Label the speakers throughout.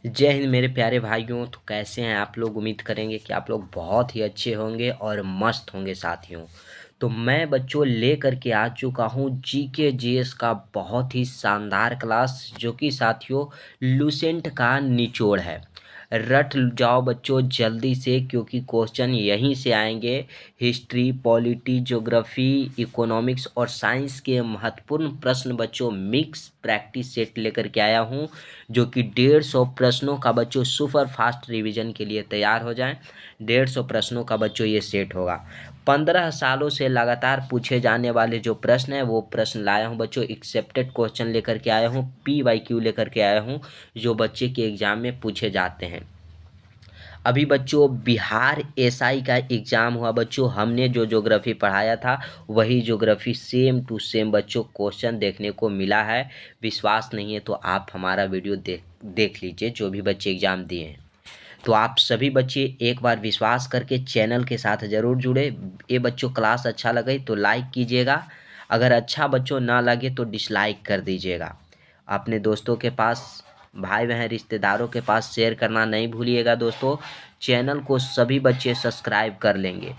Speaker 1: जय हिंद मेरे प्यारे भाइयों। तो कैसे हैं आप लोग? उम्मीद करेंगे कि आप लोग बहुत ही अच्छे होंगे और मस्त होंगे साथियों। तो मैं बच्चों लेकर के आ चुका हूँ जीके जीएस का बहुत ही शानदार क्लास, जो कि साथियों लूसेंट का निचोड़ है। रट जाओ बच्चों जल्दी से, क्योंकि क्वेश्चन यहीं से आएंगे। हिस्ट्री, पॉलिटी, ज्योग्राफी, इकोनॉमिक्स और साइंस के महत्वपूर्ण प्रश्न बच्चों मिक्स प्रैक्टिस सेट लेकर के आया हूँ, जो कि 150 प्रश्नों का बच्चों सुपर फास्ट रिवीजन के लिए तैयार हो जाएं। 150 प्रश्नों का बच्चों ये सेट होगा। 15 सालों से लगातार पूछे जाने वाले जो प्रश्न है वो प्रश्न लाया हूँ बच्चों। एक्सेप्टेड क्वेश्चन लेकर के आया हूँ, PYQ लेकर के आया हूँ, जो बच्चे के एग्जाम में पूछे जाते हैं। अभी बच्चों बिहार एसआई का एग्ज़ाम हुआ बच्चों। हमने जो ज्योग्राफी पढ़ाया था वही ज्योग्राफी सेम टू सेम बच्चों क्वेश्चन देखने को मिला है। विश्वास नहीं है तो आप हमारा वीडियो देख लीजिए, जो भी बच्चे एग्ज़ाम दिए हैं। तो आप सभी बच्चे एक बार विश्वास करके चैनल के साथ ज़रूर जुड़े। ये बच्चों क्लास अच्छा लगे तो लाइक कीजिएगा, अगर अच्छा बच्चों ना लगे तो डिसलाइक कर दीजिएगा। अपने दोस्तों के पास, भाई बहन, रिश्तेदारों के पास शेयर करना नहीं भूलिएगा दोस्तों। चैनल को सभी बच्चे सब्सक्राइब कर लेंगे,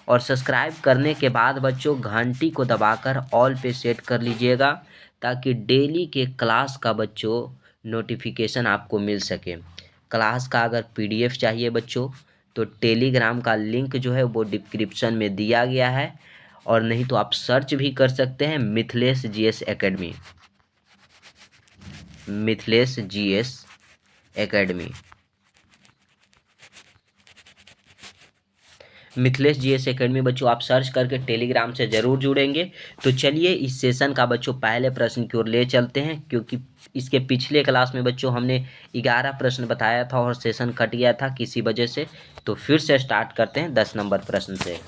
Speaker 1: और सब्सक्राइब करने के बाद बच्चों घंटी को दबाकर ऑल पे सेट कर लीजिएगा, ताकि डेली के क्लास का बच्चों नोटिफिकेशन आपको मिल सके। क्लास का अगर PDF चाहिए बच्चों तो टेलीग्राम का लिंक जो है वो डिस्क्रिप्शन में दिया गया है, और नहीं तो आप सर्च भी कर सकते हैं Mithilesh GS academy, Mithilesh GS academy, Mithilesh GS academy बच्चों आप सर्च करके टेलीग्राम से ज़रूर जुड़ेंगे। तो चलिए इस सेशन का बच्चों पहले प्रश्न की ओर ले चलते हैं, क्योंकि इसके पिछले क्लास में बच्चों हमने 11 प्रश्न बताया था और सेशन कट गया था किसी वजह से। तो फिर से स्टार्ट करते हैं 10 नंबर प्रश्न से।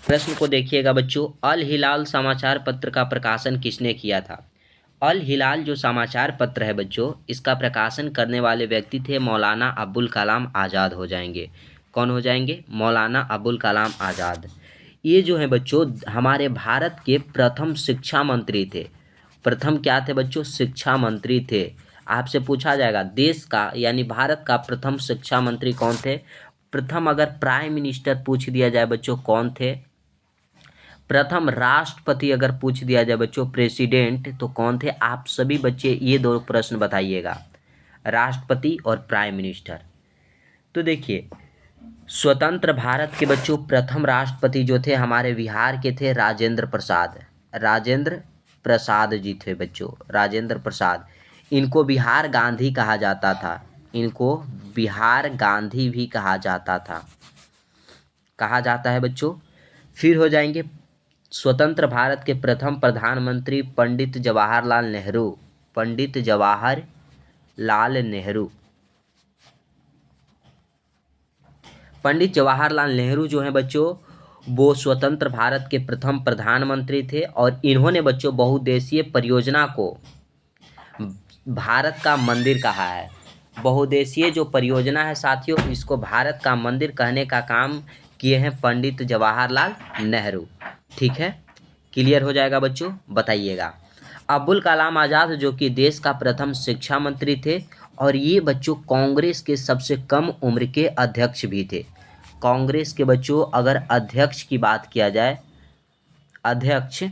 Speaker 1: प्रश्न को देखिएगा बच्चों, अल हिलाल समाचार पत्र का प्रकाशन किसने किया था? अल हिलाल जो समाचार पत्र है बच्चों, इसका प्रकाशन करने वाले व्यक्ति थे मौलाना अबुल कलाम आज़ाद हो जाएंगे। कौन हो जाएंगे? मौलाना अबुल कलाम आज़ाद। ये जो है बच्चों हमारे भारत के प्रथम शिक्षा मंत्री थे। प्रथम क्या थे बच्चों? शिक्षा मंत्री थे। आपसे पूछा जाएगा देश का यानी भारत का प्रथम शिक्षा मंत्री कौन थे? प्रथम अगर प्राइम मिनिस्टर पूछ दिया जाए बच्चों कौन थे? प्रथम राष्ट्रपति अगर पूछ दिया जाए बच्चों, प्रेसिडेंट, तो कौन थे? आप सभी बच्चे ये दो प्रश्न बताइएगा, राष्ट्रपति और प्राइम मिनिस्टर। तो देखिए स्वतंत्र भारत के बच्चों प्रथम राष्ट्रपति जो थे हमारे बिहार के थे राजेंद्र प्रसाद। राजेंद्र प्रसाद जी थे बच्चों, राजेंद्र प्रसाद। इनको बिहार गांधी कहा जाता था, इनको बिहार गांधी भी कहा जाता था, कहा जाता है बच्चों। फिर हो जाएंगे स्वतंत्र भारत के प्रथम प्रधानमंत्री पंडित जवाहरलाल नेहरू। पंडित जवाहरलाल नेहरू। पंडित जवाहरलाल नेहरू जो हैं बच्चों वो स्वतंत्र भारत के प्रथम प्रधानमंत्री थे, और इन्होंने बच्चों बहुउद्देशीय परियोजना को भारत का मंदिर कहा है। बहुउद्देशीय जो परियोजना है साथियों, इसको भारत का मंदिर कहने का काम किए हैं पंडित जवाहरलाल नेहरू। ठीक है, क्लियर हो जाएगा बच्चों, बताइएगा। अबुल कलाम आज़ाद जो कि देश का प्रथम शिक्षा मंत्री थे, और ये बच्चों कांग्रेस के सबसे कम उम्र के अध्यक्ष भी थे। कांग्रेस के बच्चों अगर अध्यक्ष की बात किया जाए, अध्यक्ष,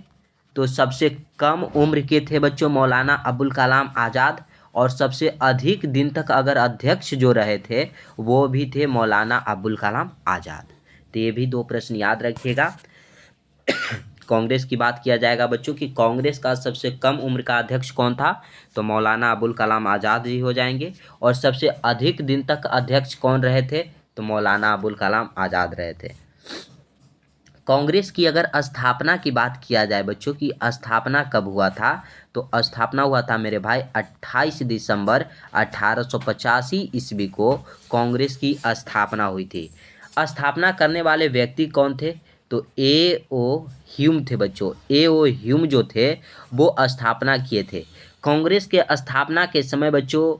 Speaker 1: तो सबसे कम उम्र के थे बच्चों मौलाना अबुल कलाम आज़ाद, और सबसे अधिक दिन तक अगर अध्यक्ष जो रहे थे वो भी थे मौलाना अबुल कलाम आज़ाद। तो ये भी दो प्रश्न याद रखिएगा। कांग्रेस की बात किया जाएगा बच्चों कि कांग्रेस का सबसे कम उम्र का अध्यक्ष कौन था, तो मौलाना अबुल कलाम आज़ाद जी हो जाएंगे। और सबसे अधिक दिन तक अध्यक्ष कौन रहे थे, तो मौलाना अबुल कलाम आज़ाद रहे थे। कांग्रेस की अगर स्थापना की बात किया जाए बच्चों की स्थापना कब हुआ था, तो स्थापना हुआ था मेरे भाई 28 दिसंबर 1885 ईस्वी को कांग्रेस की स्थापना हुई थी। स्थापना करने वाले व्यक्ति कौन थे, तो A.O. ह्यूम थे बच्चों। A.O. ह्यूम जो थे वो स्थापना किए थे। कांग्रेस के स्थापना के समय बच्चों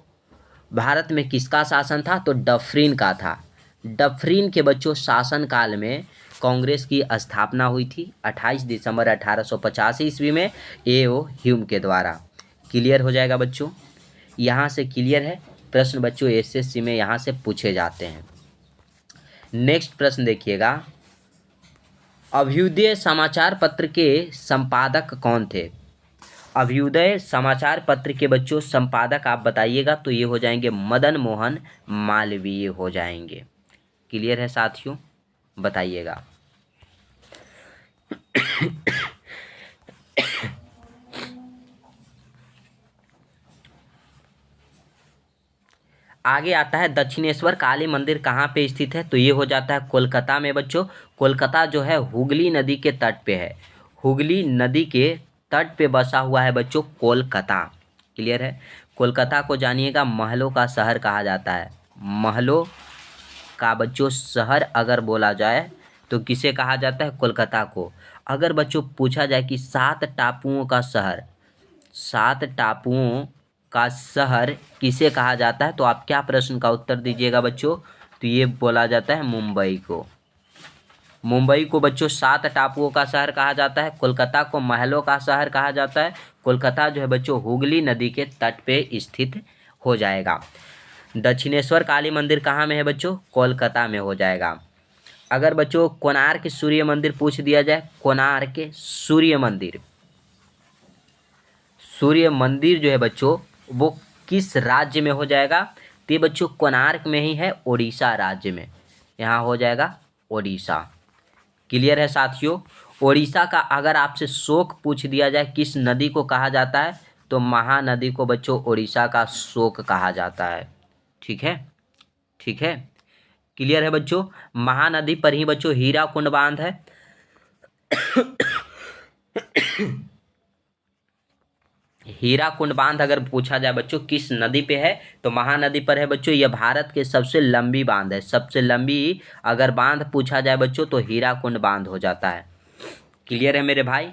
Speaker 1: भारत में किसका शासन था, तो डफरीन का था। डफरीन के बच्चों शासनकाल में कांग्रेस की स्थापना हुई थी 28 दिसंबर 1885 ईस्वी में A.O. ह्यूम के द्वारा। क्लियर हो जाएगा बच्चों, यहाँ से क्लियर है। प्रश्न बच्चों एसएससी में यहाँ से पूछे जाते हैं। नेक्स्ट प्रश्न देखिएगा, अभ्युदय समाचार पत्र के संपादक कौन थे? अभ्युदय समाचार पत्र के बच्चों संपादक आप बताइएगा, तो ये हो जाएंगे मदन मोहन मालवीय हो जाएंगे। क्लियर है साथियों, बताइएगा। आगे आता है दक्षिणेश्वर काली मंदिर कहाँ पे स्थित है? तो ये हो जाता है कोलकाता में बच्चों। कोलकाता जो है हुगली नदी के तट पे है। हुगली नदी के तट पे बसा हुआ है बच्चों कोलकाता। क्लियर है। कोलकाता को जानिएगा महलों का शहर कहा जाता है। महलों का बच्चों शहर अगर बोला जाए तो किसे कहा जाता है? कोलकाता को। अगर बच्चों पूछा जाए कि 7 टापुओं का शहर, 7 टापुओं का शहर किसे कहा जाता है, तो आप क्या प्रश्न का उत्तर दीजिएगा बच्चों? तो ये बोला जाता है मुंबई को। मुंबई को बच्चों 7 टापुओं का शहर कहा जाता है। कोलकाता को महलों का शहर कहा जाता है। कोलकाता जो है बच्चों हुगली नदी के तट पे स्थित हो जाएगा। दक्षिणेश्वर काली मंदिर कहाँ में है बच्चों? कोलकाता में हो जाएगा। अगर बच्चों कोणार्क सूर्य मंदिर पूछ दिया जाए, कोणार्क सूर्य मंदिर, सूर्य मंदिर जो है बच्चों वो किस राज्य में हो जाएगा? तो ये बच्चों कोणार्क में ही है, ओडिशा राज्य में। यहाँ हो जाएगा ओडिशा। क्लियर है साथियों। ओडिशा का अगर आपसे शोक पूछ दिया जाए किस नदी को कहा जाता है, तो महानदी को बच्चों ओडिशा का शोक कहा जाता है। ठीक है, ठीक है। क्लियर है बच्चों। महानदी पर ही बच्चों हीराकुंड बांध है। हीराकुंड बांध अगर पूछा जाए बच्चों किस नदी पे है, तो महानदी पर है बच्चों। यह भारत के सबसे लंबी बांध है। सबसे लंबी अगर बांध पूछा जाए बच्चों तो हीराकुंड बांध हो जाता है। क्लियर है मेरे भाई?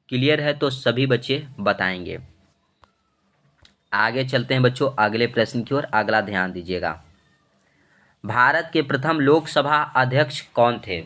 Speaker 1: क्लियर है तो सभी बच्चे बताएंगे। आगे चलते हैं बच्चों अगले प्रश्न की ओर। अगला ध्यान दीजिएगा, भारत के प्रथम लोकसभा अध्यक्ष कौन थे?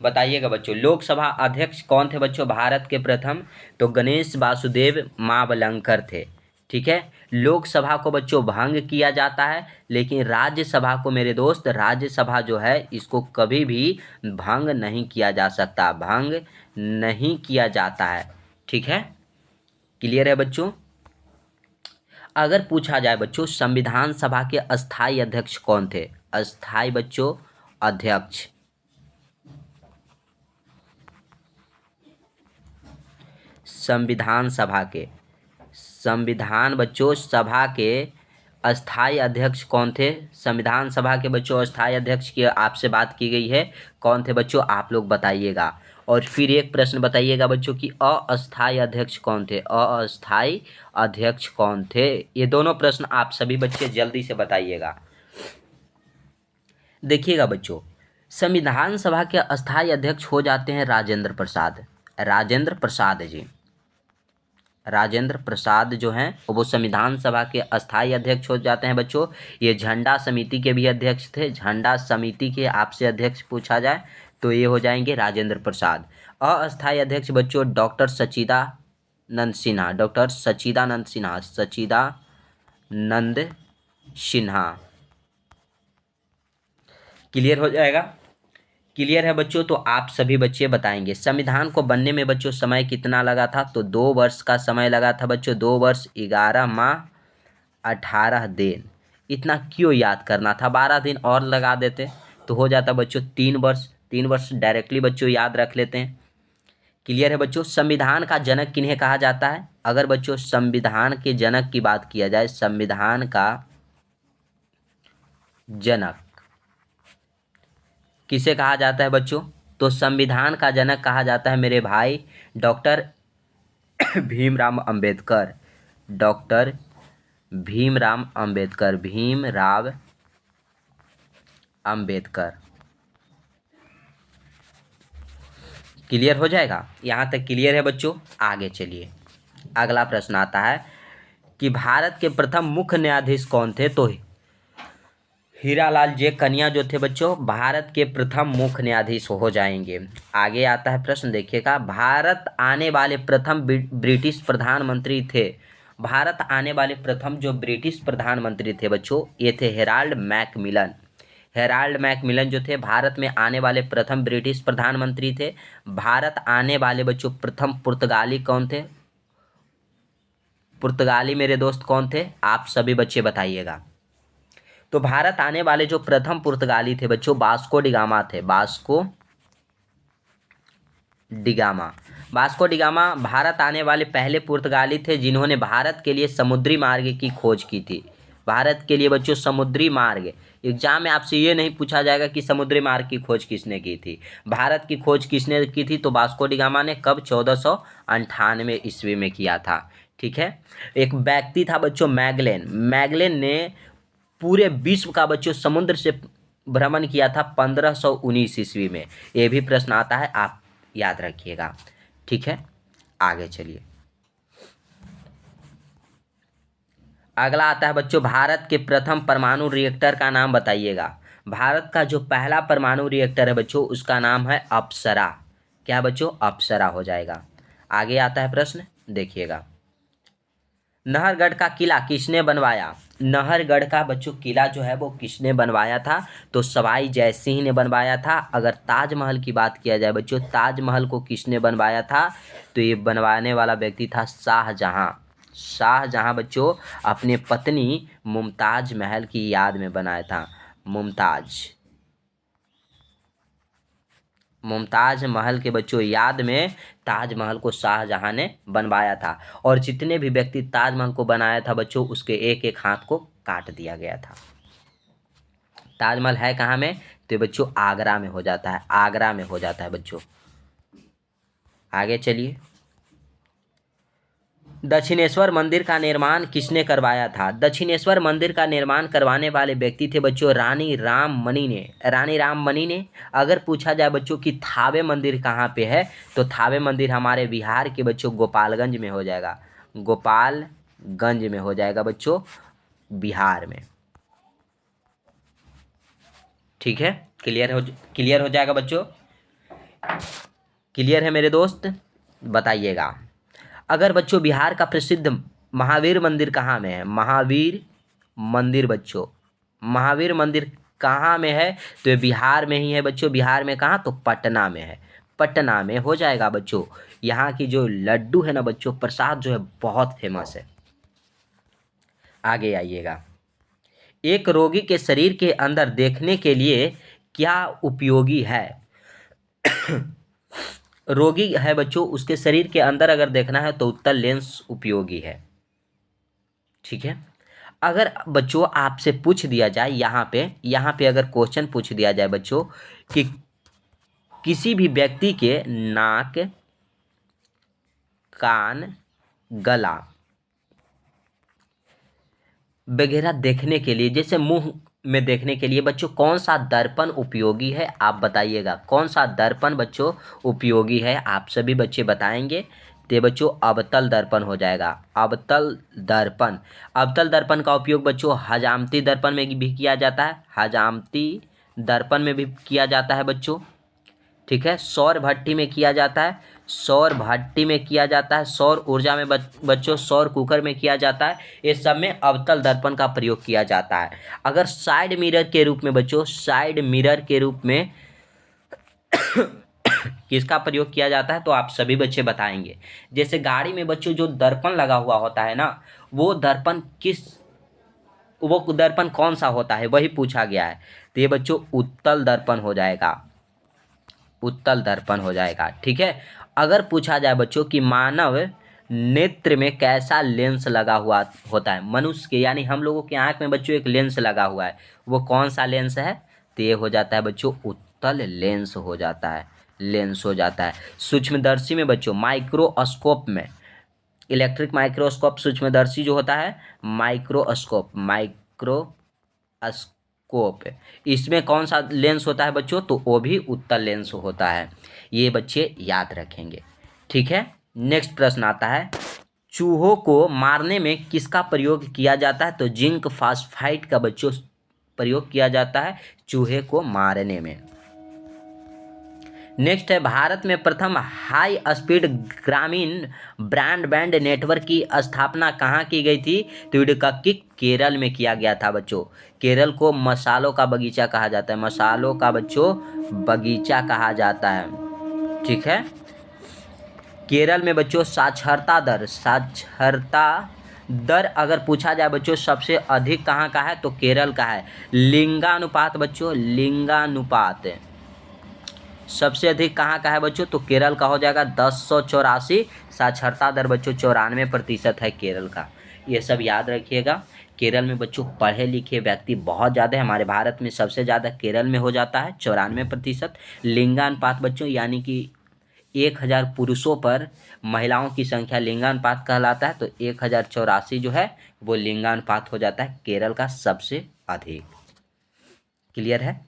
Speaker 1: बताइएगा बच्चों, लोकसभा अध्यक्ष कौन थे बच्चों भारत के प्रथम? तो गणेश वासुदेव मावलंकर थे। ठीक है। लोकसभा को बच्चों भंग किया जाता है, लेकिन राज्यसभा को मेरे दोस्त, राज्यसभा जो है इसको कभी भी भंग नहीं किया जा सकता, भंग नहीं किया जाता है। ठीक है। क्लियर है बच्चों। अगर पूछा जाए बच्चों संविधान सभा के अस्थाई अध्यक्ष कौन थे? अस्थाई बच्चों अध्यक्ष, संविधान सभा के, संविधान बच्चों सभा के अस्थाई अध्यक्ष कौन थे? संविधान सभा के बच्चों अस्थाई अध्यक्ष की आपसे बात की गई है, कौन थे बच्चों आप लोग बताइएगा। और फिर एक प्रश्न बताइएगा बच्चों कि अस्थाई अध्यक्ष कौन थे? अस्थाई अध्यक्ष कौन थे? ये दोनों प्रश्न आप सभी बच्चे जल्दी से बताइएगा। देखिएगा बच्चों, संविधान सभा के अस्थाई अध्यक्ष हो जाते हैं राजेंद्र प्रसाद। राजेंद्र प्रसाद जी, राजेंद्र प्रसाद जो हैं वो संविधान सभा के अस्थाई अध्यक्ष हो जाते हैं बच्चों। ये झंडा समिति के भी अध्यक्ष थे। झंडा समिति के आपसे अध्यक्ष पूछा जाए तो ये हो जाएंगे राजेंद्र प्रसाद। अस्थाई अध्यक्ष बच्चों डॉक्टर सच्चिदानंद सिन्हा, डॉक्टर सच्चिदानंद सिन्हा, सच्चिदानंद सिन्हा। क्लियर हो जाएगा। क्लियर है बच्चों। तो आप सभी बच्चे बताएंगे संविधान को बनने में बच्चों समय कितना लगा था? तो 2 वर्ष का समय लगा था बच्चों। 2 वर्ष 11 माह 18 दिन। इतना क्यों याद करना था? 12 दिन और लगा देते तो हो जाता बच्चों 3 वर्ष। 3 वर्ष डायरेक्टली बच्चों याद रख लेते हैं। क्लियर है बच्चों। संविधान का जनक किन्हें कहा जाता है? अगर बच्चों संविधान के जनक की बात किया जाए, संविधान का जनक किसे कहा जाता है बच्चों? तो संविधान का जनक कहा जाता है मेरे भाई doctor Bhimrao Ambedkar. Doctor Bhimrao Ambedkar, Bhimrao Ambedkar. Clear हो जाएगा। यहाँ तक क्लियर है बच्चों। आगे चलिए, अगला प्रश्न आता है कि भारत के प्रथम मुख्य न्यायाधीश कौन थे? तो हीरालाल जे कन्या जो थे बच्चों भारत के प्रथम मुख्य न्यायाधीश हो जाएंगे। आगे आता है प्रश्न देखिएगा, भारत आने वाले प्रथम ब्रिटिश प्रधानमंत्री थे। भारत आने वाले प्रथम जो ब्रिटिश प्रधानमंत्री थे बच्चों, ये थे हेराल्ड मैकमिलन। हेराल्ड मैकमिलन जो थे भारत में आने वाले प्रथम ब्रिटिश प्रधानमंत्री थे। भारत आने वाले बच्चों प्रथम पुर्तगाली कौन थे? पुर्तगाली मेरे दोस्त कौन थे? आप सभी बच्चे बताइएगा। तो भारत आने वाले जो प्रथम पुर्तगाली थे बच्चों, वास्को डिगामा थे। Vasco da Gama. Vasco da Gama Bharat आने वाले पहले पुर्तगाली थे जिन्होंने भारत के लिए समुद्री मार्ग की खोज की थी। भारत के लिए बच्चों समुद्री मार्ग, एग्जाम में आपसे ये नहीं पूछा जाएगा कि समुद्री मार्ग की खोज किसने की थी। भारत की खोज किसने की थी? तो वास्को डिगामा ने। कब? 1498 ईस्वी में किया था। ठीक है। एक व्यक्ति था बच्चों मैगलेन। मैगलेन ने पूरे विश्व का बच्चों समुद्र से भ्रमण किया था 1519 ईस्वी में। ये भी प्रश्न आता है, आप याद रखिएगा। ठीक है, आगे चलिए। अगला आता है बच्चों, भारत के प्रथम परमाणु रिएक्टर का नाम बताइएगा। भारत का जो पहला परमाणु रिएक्टर है बच्चों, उसका नाम है अप्सरा। क्या बच्चों? अप्सरा हो जाएगा। आगे आता है प्रश्न, देखिएगा। नहरगढ़ का किला किसने बनवाया? नहरगढ़ का बच्चों किला जो है वो किसने बनवाया था? तो सवाई जयसिंह ने बनवाया था। अगर ताजमहल की बात किया जाए बच्चों, ताजमहल को किसने बनवाया था? तो ये बनवाने वाला व्यक्ति था शाहजहां। शाहजहां बच्चों अपने पत्नी मुमताज महल की याद में बनाया था। मुमताज महल के बच्चों याद में ताजमहल को शाहजहां ने बनवाया था। और जितने भी व्यक्ति ताजमहल को बनाया था बच्चों, उसके एक एक हाथ को काट दिया गया था। ताजमहल है कहाँ में? तो बच्चों आगरा में हो जाता है। आगरा में हो जाता है बच्चों। आगे चलिए। दक्षिणेश्वर मंदिर का निर्माण किसने करवाया था? दक्षिणेश्वर मंदिर का निर्माण करवाने वाले व्यक्ति थे बच्चों रानी राममणि ने। रानी राममणि ने। अगर पूछा जाए बच्चों कि थावे मंदिर कहाँ पे है, तो थावे मंदिर हमारे बिहार के बच्चों गोपालगंज में हो जाएगा। गोपालगंज में हो जाएगा बच्चों, बिहार में। ठीक है, क्लियर हो जाएगा बच्चों। क्लियर है मेरे दोस्त? बताइएगा। अगर बच्चों बिहार का प्रसिद्ध महावीर मंदिर कहाँ में है? महावीर मंदिर बच्चों, महावीर मंदिर कहाँ में है? तो ये बिहार में ही है बच्चों। बिहार में कहाँ? तो पटना में है। पटना में हो जाएगा बच्चों। यहाँ की जो लड्डू है ना बच्चों, प्रसाद जो है बहुत फेमस है। आगे आइएगा। एक रोगी के शरीर के अंदर देखने के लिए क्या उपयोगी है? रोगी है बच्चों, उसके शरीर के अंदर अगर देखना है तो उत्तल लेंस उपयोगी है। ठीक है। अगर बच्चों आपसे पूछ दिया जाए यहाँ पे अगर क्वेश्चन पूछ दिया जाए बच्चों कि किसी भी व्यक्ति के नाक, कान, गला वगैरह देखने के लिए, जैसे मुंह में देखने के लिए बच्चों कौन सा दर्पण उपयोगी है? आप बताइएगा कौन सा दर्पण बच्चों उपयोगी है? आप सभी बच्चे बताएंगे। तो बच्चों अवतल दर्पण हो जाएगा। अवतल दर्पण। अवतल दर्पण का उपयोग बच्चों हजामती दर्पण में भी किया जाता है। हजामती दर्पण में भी किया जाता है बच्चों। ठीक है। सौर भट्टी में किया जाता है। सौर भट्टी में किया जाता है। सौर ऊर्जा में बच्चों सौर कुकर में किया जाता है। ये सब में अवतल दर्पण का प्रयोग किया जाता है। अगर साइड मिरर के रूप में बच्चों, साइड मिरर के रूप में किसका प्रयोग किया जाता है? तो आप सभी बच्चे बताएंगे। जैसे गाड़ी में बच्चों जो दर्पण लगा हुआ होता है ना, वो दर्पण कौन सा होता है, वही पूछा गया है। तो ये बच्चों उत्तल दर्पण हो जाएगा। उत्तल दर्पण हो जाएगा। ठीक है। अगर पूछा जाए बच्चों कि मानव नेत्र में कैसा लेंस लगा हुआ होता है? मनुष्य के यानी हम लोगों के आंख में बच्चों एक लेंस लगा हुआ है, वो कौन सा लेंस है? तो ये हो जाता है बच्चों उत्तल लेंस हो जाता है। लेंस हो जाता है। सूक्ष्मदर्शी में बच्चों, माइक्रोस्कोप में, इलेक्ट्रिक माइक्रोस्कोप, सूक्ष्मदर्शी जो होता है माइक्रोस्कोप, इसमें कौन सा लेंस होता है बच्चों? तो वो भी उत्तल लेंस होता है। ये बच्चे याद रखेंगे। ठीक है। नेक्स्ट प्रश्न आता है, चूहों को मारने में किसका प्रयोग किया जाता है? तो जिंक फास्फाइड का बच्चों प्रयोग किया जाता है चूहे को मारने में। नेक्स्ट है भारत में प्रथम हाई स्पीड ग्रामीण ब्रॉडबैंड नेटवर्क की स्थापना कहाँ की गई थी? तो इडुक्की केरल में किया गया था बच्चों। केरल को मसालों का बगीचा कहा जाता है, मसालों का बच्चों बगीचा कहा जाता है। ठीक है। केरल में बच्चों साक्षरता दर अगर पूछा जाए बच्चों सबसे अधिक कहाँ का है? तो केरल का है। लिंगानुपात बच्चों, लिंगानुपात सबसे अधिक कहाँ का है बच्चों? तो केरल का हो जाएगा 1084। साक्षरता दर बच्चों 94% है केरल का। ये सब याद रखिएगा। केरल में बच्चों पढ़े लिखे व्यक्ति बहुत ज़्यादा है, हमारे भारत में सबसे ज़्यादा केरल में हो जाता है 94%। लिंगानुपात बच्चों यानी कि 1000 पुरुषों पर महिलाओं की संख्या लिंगानुपात कहलाता है, तो 1084 जो है वो लिंगानुपात हो जाता है केरल का सबसे अधिक। क्लियर है?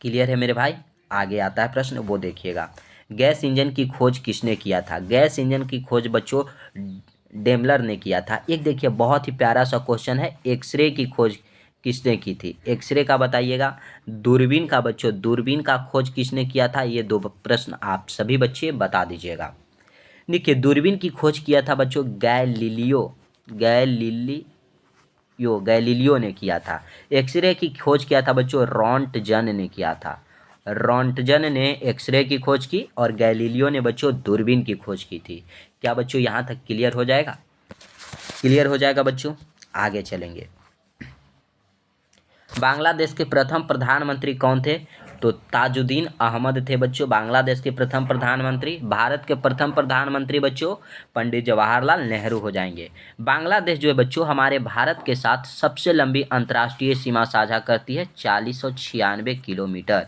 Speaker 1: क्लियर है मेरे भाई? आगे आता है प्रश्न, वो देखिएगा। गैस इंजन की खोज किसने किया था? गैस इंजन की खोज बच्चों डेमलर ने किया था। एक देखिए बहुत ही प्यारा सा क्वेश्चन है, एक्सरे की खोज किसने की थी? एक्सरे का बताइएगा। दूरबीन का बच्चों, दूरबीन का खोज किसने किया था? ये दो प्रश्न आप सभी बच्चे बता दीजिएगा। देखिए दूरबीन की खोज किया था बच्चों गैलीलियो ने किया था। एक्सरे की खोज किया था बच्चों रॉन्टजन ने किया था। रॉन्टजन ने एक्सरे की खोज की और गैलीलियो ने बच्चों दूरबीन की खोज की थी। क्या बच्चों यहाँ तक क्लियर हो जाएगा? क्लियर हो जाएगा बच्चों। आगे चलेंगे। बांग्लादेश के प्रथम प्रधानमंत्री कौन थे? तो ताजुद्दीन अहमद थे बच्चों बांग्लादेश के प्रथम प्रधानमंत्री। भारत के प्रथम प्रधानमंत्री बच्चों पंडित जवाहरलाल नेहरू हो जाएंगे। बांग्लादेश जो है बच्चों हमारे भारत के साथ सबसे लंबी अंतर्राष्ट्रीय सीमा साझा करती है 4096 किलोमीटर।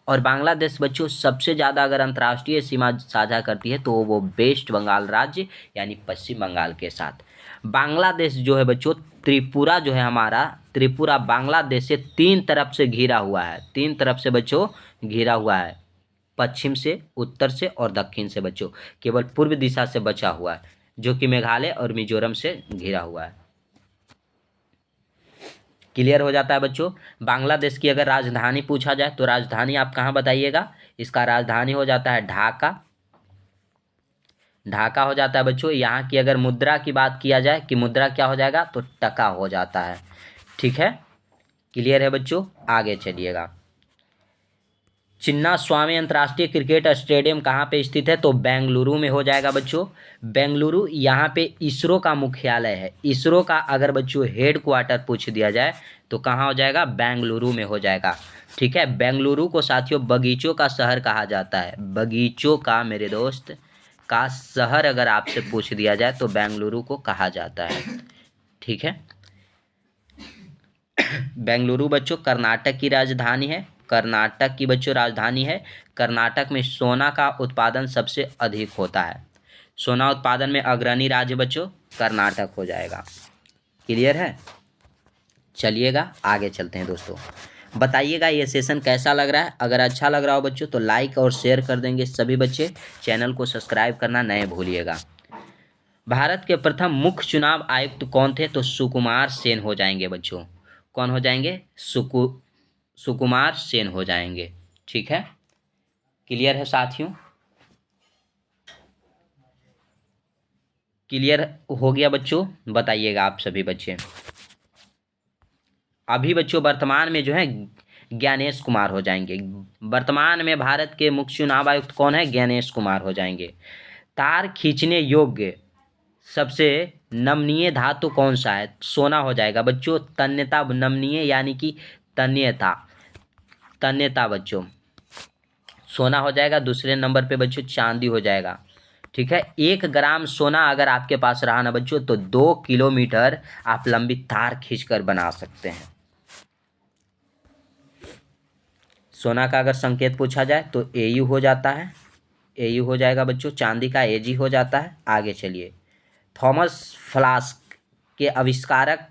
Speaker 1: और बांग्लादेश बच्चों सबसे ज़्यादा अगर अंतर्राष्ट्रीय सीमा साझा करती है तो वो वेस्ट बंगाल राज्य यानी पश्चिम बंगाल के साथ। बांग्लादेश जो है बच्चों त्रिपुरा जो है हमारा, त्रिपुरा बांग्लादेश से 3 तरफ से घिरा हुआ है। 3 तरफ से बच्चों घिरा हुआ है, पश्चिम से, उत्तर से और दक्षिण से बच्चों। केवल पूर्व दिशा से बचा हुआ है जो कि मेघालय और मिजोरम से घिरा हुआ है। क्लियर हो जाता है बच्चों। बांग्लादेश की अगर राजधानी पूछा जाए तो राजधानी आप कहाँ बताइएगा? इसका राजधानी हो जाता है ढाका। ढाका हो जाता है बच्चों। यहाँ की अगर मुद्रा की बात किया जाए कि मुद्रा क्या हो जाएगा तो टका हो जाता है। ठीक है, क्लियर है बच्चों। आगे चलिएगा। चिन्ना स्वामी अंतर्राष्ट्रीय क्रिकेट स्टेडियम कहाँ पे स्थित है? तो बेंगलुरु में हो जाएगा बच्चों। बेंगलुरु यहाँ पे इसरो का मुख्यालय है। इसरो का अगर बच्चों हेड क्वार्टर पूछ दिया जाए तो कहाँ हो जाएगा? बेंगलुरु में हो जाएगा। ठीक है, बेंगलुरु को साथियों बगीचों का शहर कहा जाता है। बगीचों का मेरे दोस्त का शहर अगर आपसे पूछ दिया जाए तो बेंगलुरु को कहा जाता है। ठीक है, बेंगलुरु बच्चों कर्नाटक की राजधानी है। कर्नाटक की बच्चों राजधानी है। कर्नाटक में सोना का उत्पादन सबसे अधिक होता है। सोना उत्पादन में अग्रणी राज्य बच्चों कर्नाटक हो जाएगा। क्लियर है? चलिएगा आगे चलते हैं दोस्तों। बताइएगा ये सेशन कैसा लग रहा है। अगर अच्छा लग रहा हो बच्चों तो लाइक और शेयर कर देंगे सभी बच्चे। चैनल को सब्सक्राइब करना नहीं भूलिएगा। भारत के प्रथम मुख्य चुनाव आयुक्त कौन थे? तो सुकुमार सेन हो जाएंगे बच्चों। कौन हो जाएंगे? सुकुमार सेन हो जाएंगे। ठीक है, क्लियर है साथियों? क्लियर हो गया बच्चों? बताइएगा आप सभी बच्चे। अभी बच्चों वर्तमान में जो है ज्ञानेश कुमार हो जाएंगे। वर्तमान में भारत के मुख्य चुनाव आयुक्त कौन है? ज्ञानेश कुमार हो जाएंगे। तार खींचने योग्य सबसे नमनीय धातु कौन सा है? सोना हो जाएगा बच्चों। तन्यता नमनीय यानी कि तन्यता, तन्यता बच्चों सोना हो जाएगा। दूसरे नंबर पे बच्चों चांदी हो जाएगा। ठीक है, 1 ग्राम सोना अगर आपके पास रहा ना बच्चों तो 2 किलोमीटर आप लंबी तार खींचकर बना सकते हैं। सोना का अगर संकेत पूछा जाए तो एयू हो जाता है। एयू हो जाएगा बच्चों। चांदी का एजी हो जाता है। आगे चलिए। थॉमस फ्लास्क के आविष्कारक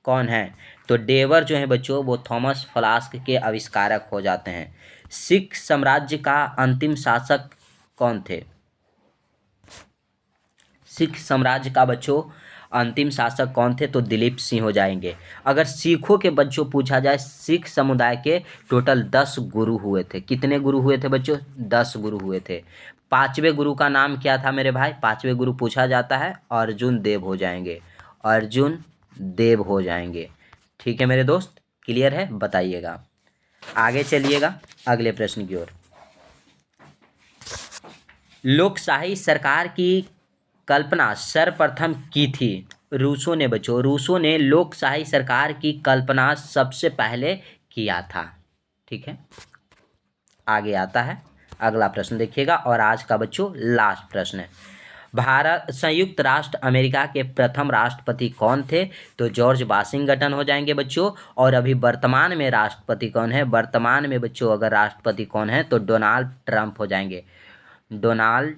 Speaker 1: कौन है? तो डेवर जो है बच्चों वो थॉमस फ्लास्क के आविष्कारक हो जाते हैं। सिख साम्राज्य का अंतिम शासक कौन थे? सिख साम्राज्य का बच्चों अंतिम शासक कौन थे? तो दिलीप सिंह हो जाएंगे। अगर सिखों के बच्चों पूछा जाए, सिख समुदाय के टोटल 10 गुरु हुए थे। कितने गुरु हुए थे बच्चों? 10 गुरु हुए थे। पांचवें गुरु का नाम क्या था मेरे भाई? पांचवें गुरु पूछा जाता है, अर्जुन देव हो जाएंगे। अर्जुन देव हो जाएंगे। ठीक है मेरे दोस्त, क्लियर है? बताइएगा। आगे चलिएगा अगले प्रश्न की ओर। लोकशाही सरकार की कल्पना सर्वप्रथम की थी रूसों ने बच्चों। रूसों ने लोकशाही सरकार की कल्पना सबसे पहले किया था। ठीक है, आगे आता है अगला प्रश्न देखिएगा, और आज का बच्चों लास्ट प्रश्न है। भारत संयुक्त राष्ट्र अमेरिका के प्रथम राष्ट्रपति कौन थे? तो जॉर्ज वाशिंगटन हो जाएंगे बच्चों। और अभी वर्तमान में राष्ट्रपति कौन है? वर्तमान में बच्चों अगर राष्ट्रपति कौन है तो डोनाल्ड ट्रंप हो जाएंगे। डोनाल्ड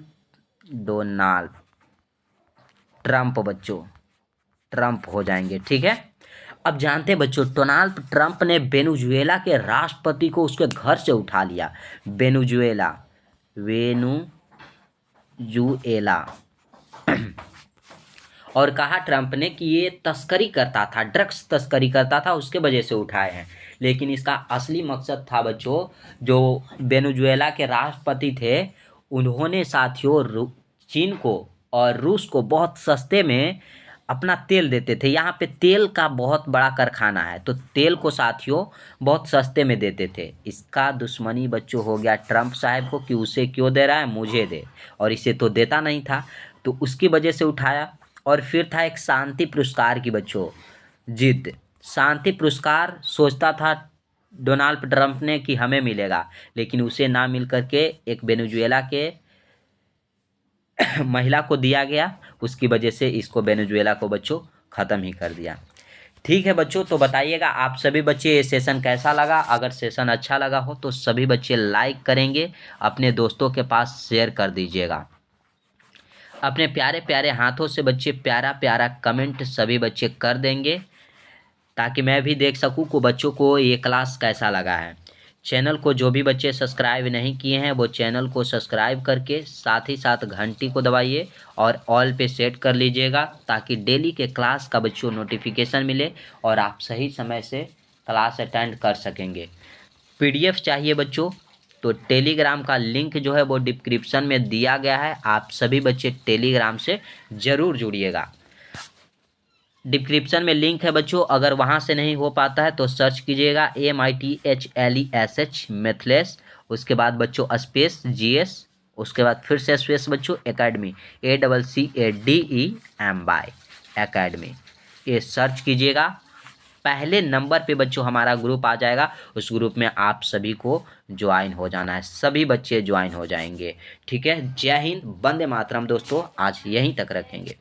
Speaker 1: ट्रंप बच्चों, ट्रंप हो जाएंगे। ठीक है, अब जानते हैं बच्चों, डोनाल्ड ट्रंप ने वेनेजुएला के राष्ट्रपति को उसके घर से उठा लिया। वेनेजुएला, वेनेजुएला और कहा ट्रंप ने कि ये तस्करी करता था, ड्रग्स तस्करी करता था, उसके वजह से उठाए हैं। लेकिन इसका असली मकसद था बच्चों, जो वेनेजुएला के राष्ट्रपति थे उन्होंने साथियों चीन को और रूस को बहुत सस्ते में अपना तेल देते थे। यहाँ पे तेल का बहुत बड़ा कारखाना है, तो तेल को साथियों बहुत सस्ते में देते थे। इसका दुश्मनी बच्चों हो गया ट्रंप साहब को कि उसे क्यों दे रहा है, मुझे दे, और इसे तो देता नहीं था, तो उसकी वजह से उठाया। और फिर था एक शांति पुरस्कार की बच्चों जिद। शांति पुरस्कार सोचता था डोनाल्ड ट्रंप ने कि हमें मिलेगा, लेकिन उसे ना मिल करके एक वेनेजुएला के महिला को दिया गया। उसकी वजह से इसको वेनेजुएला को बच्चों ख़त्म ही कर दिया। ठीक है बच्चों, तो बताइएगा आप सभी बच्चे ये सेशन कैसा लगा। अगर सेशन अच्छा लगा हो तो सभी बच्चे लाइक करेंगे, अपने दोस्तों के पास शेयर कर दीजिएगा। अपने प्यारे प्यारे हाथों से बच्चे प्यारा प्यारा कमेंट सभी बच्चे कर देंगे, ताकि मैं भी देख सकूं कि बच्चों को ये क्लास कैसा लगा है। चैनल को जो भी बच्चे सब्सक्राइब नहीं किए हैं वो चैनल को सब्सक्राइब करके साथ ही साथ घंटी को दबाइए और ऑल पे सेट कर लीजिएगा, ताकि डेली के क्लास का बच्चों नोटिफिकेशन मिले और आप सही समय से क्लास अटेंड कर सकेंगे। पीडीएफ चाहिए बच्चों तो टेलीग्राम का लिंक जो है वो डिस्क्रिप्शन में दिया गया है। आप सभी बच्चे टेलीग्राम से ज़रूर जुड़िएगा। डिस्क्रिप्शन में लिंक है बच्चों, अगर वहाँ से नहीं हो पाता है तो सर्च कीजिएगा MITHLESH मैथलेस, उसके बाद बच्चों स्पेस GS, उसके बाद फिर से स्पेस बच्चों एकेडमी ACCADEMY एकेडमी, ये सर्च कीजिएगा। पहले नंबर पे बच्चों हमारा ग्रुप आ जाएगा, उस ग्रुप में आप सभी को ज्वाइन हो जाना है, सभी बच्चे ज्वाइन हो जाएंगे। ठीक है, जय हिंद, वंदे मातरम दोस्तों, आज यहीं तक रखेंगे।